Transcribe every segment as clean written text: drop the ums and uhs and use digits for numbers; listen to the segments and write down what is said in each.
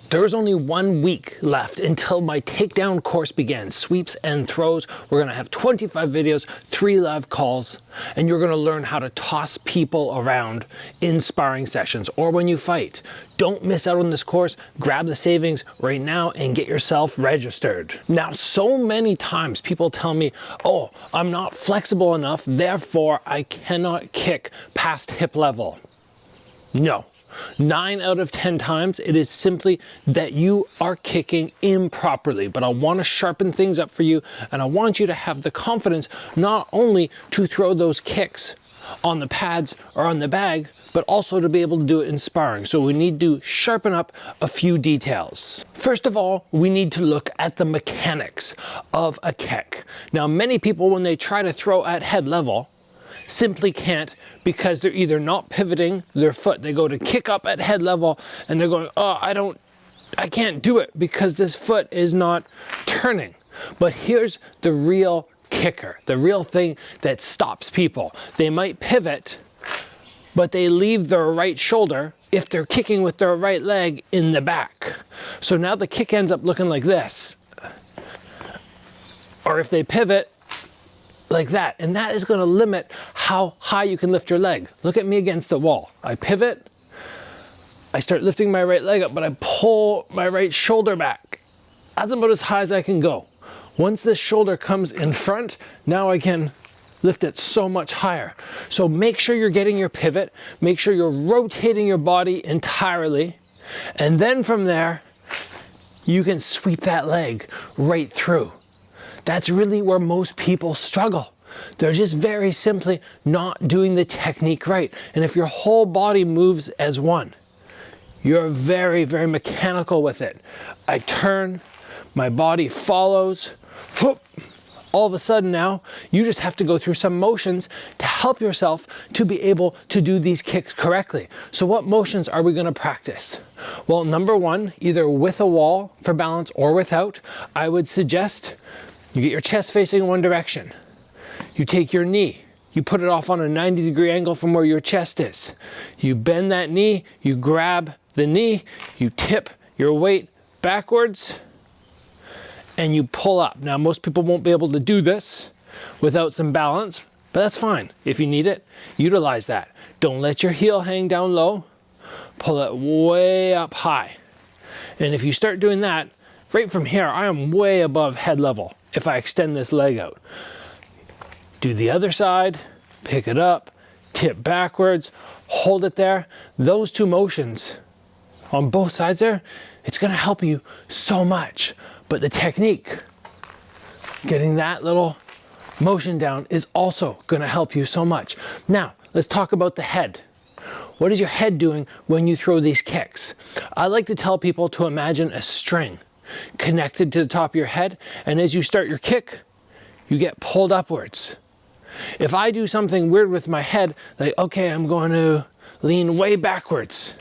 There is only 1 week left until my takedown course begins, sweeps and throws. We're gonna have 25 videos, 3 live calls, and you're gonna learn how to toss people around in sparring sessions or when you fight. Don't miss out on this course. Grab the savings right now and get yourself registered. Now, so many times people tell me, oh, I'm not flexible enough, therefore I cannot kick past hip level. No. 9 out of 10 times, it is simply that you are kicking improperly. But I want to sharpen things up for you, and I want you to have the confidence not only to throw those kicks on the pads or on the bag, but also to be able to do it in sparring. So we need to sharpen up a few details. First of all, we need to look at the mechanics of a kick. Now, many people, when they try to throw at head level, simply can't because they're either not pivoting their foot. They go to kick up at head level and they're going, oh, I can't do it because this foot is not turning. But here's the real kicker, the real thing that stops people. They might pivot, but they leave their right shoulder if they're kicking with their right leg in the back. So now the kick ends up looking like this. Or if they pivot, like that, and that is going to limit how high you can lift your leg. Look at me against the wall. I pivot, I start lifting my right leg up, but I pull my right shoulder back. That's about as high as I can go. Once this shoulder comes in front, now I can lift it so much higher. So make sure you're getting your pivot, make sure you're rotating your body entirely, and then from there, you can sweep that leg right through. That's really where most people struggle. They're just very simply not doing the technique right. And if your whole body moves as one, you're very, very mechanical with it. I turn, my body follows, whoop. All of a sudden now, you just have to go through some motions to help yourself to be able to do these kicks correctly. So what motions are we going to practice? Well, number one, either with a wall for balance or without, I would suggest you get your chest facing one direction. You take your knee, you put it off on a 90-degree angle from where your chest is. You bend that knee, you grab the knee, you tip your weight backwards, and you pull up. Now, most people won't be able to do this without some balance, but that's fine. If you need it, utilize that. Don't let your heel hang down low. Pull it way up high. And if you start doing that, right from here, I am way above head level if I extend this leg out. Do the other side, pick it up, tip backwards, hold it there. Those two motions on both sides there, it's gonna help you so much. But the technique, getting that little motion down, is also gonna help you so much. Now, let's talk about the head. What is your head doing when you throw these kicks? I like to tell people to imagine a string connected to the top of your head, and as you start your kick, you get pulled upwards. If I do something weird with my head, like, okay, I'm going to lean way backwards,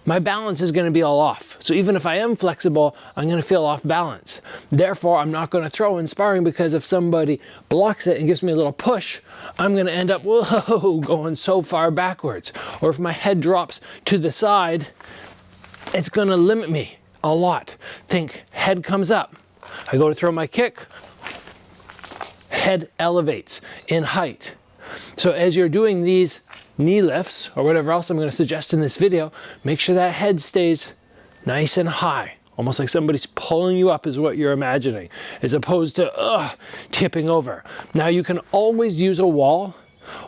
my balance is going to be all off. So even if I am flexible, I'm going to feel off balance. Therefore, I'm not going to throw in sparring, because if somebody blocks it and gives me a little push, I'm going to end up, whoa, going so far backwards. Or if my head drops to the side, it's going to limit me a lot. Think head comes up. I go to throw my kick, head elevates in height. So as you're doing these knee lifts or whatever else I'm going to suggest in this video, make sure that head stays nice and high, almost like somebody's pulling you up is what you're imagining, as opposed to tipping over. Now you can always use a wall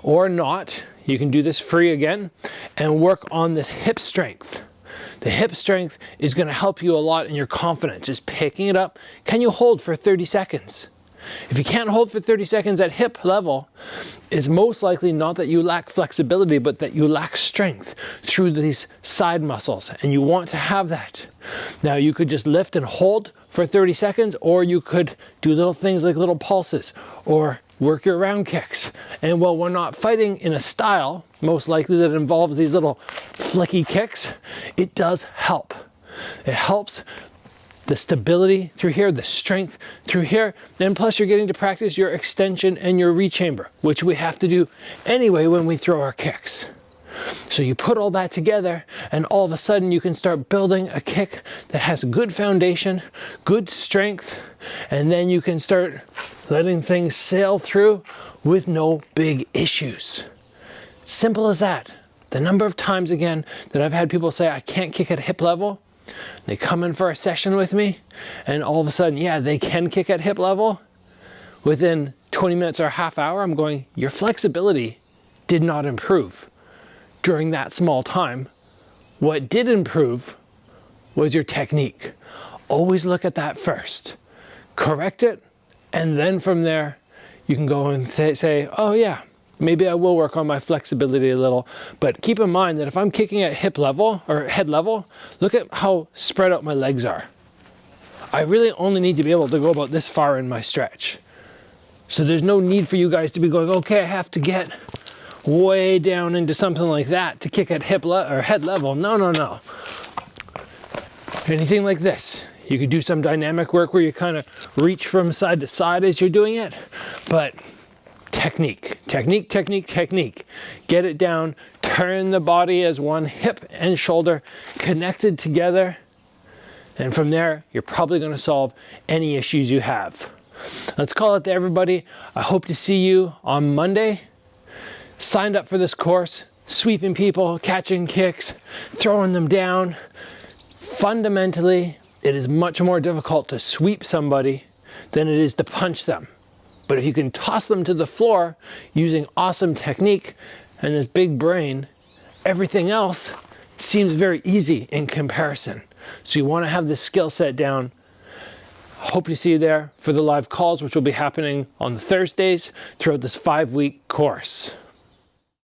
or not. You can do this free again and work on this hip strength. The hip strength is going to help you a lot in your confidence, just picking it up. Can you hold for 30 seconds? If you can't hold for 30 seconds at hip level, it's most likely not that you lack flexibility, but that you lack strength through these side muscles, and you want to have that. Now you could just lift and hold for 30 seconds, or you could do little things like little pulses, or work your round kicks. And while we're not fighting in a style, most likely that involves these little flicky kicks, it does help. It helps the stability through here, the strength through here, and plus you're getting to practice your extension and your rechamber, which we have to do anyway when we throw our kicks. So you put all that together and all of a sudden you can start building a kick that has a good foundation, good strength, and then you can start letting things sail through with no big issues. Simple as that. The number of times again that I've had people say I can't kick at hip level, they come in for a session with me and all of a sudden, yeah, they can kick at hip level. Within 20 minutes or a half hour, I'm going, your flexibility did not improve during that small time. What did improve was your technique. Always look at that first. Correct it, and then from there, you can go and say, oh yeah, maybe I will work on my flexibility a little. But keep in mind that if I'm kicking at hip level or head level, look at how spread out my legs are. I really only need to be able to go about this far in my stretch. So there's no need for you guys to be going, okay, I have to get way down into something like that to kick at head level. No, no, no. Anything like this. You could do some dynamic work where you kind of reach from side to side as you're doing it, but technique, technique, technique, technique. Get it down, turn the body as one hip and shoulder connected together, and from there, you're probably going to solve any issues you have. Let's call it to everybody. I hope to see you on Monday. Signed up for this course, sweeping people, catching kicks, throwing them down. Fundamentally, it is much more difficult to sweep somebody than it is to punch them. But if you can toss them to the floor using awesome technique and this big brain, everything else seems very easy in comparison. So you want to have this skill set down. Hope to see you there for the live calls, which will be happening on the Thursdays throughout this 5-week course.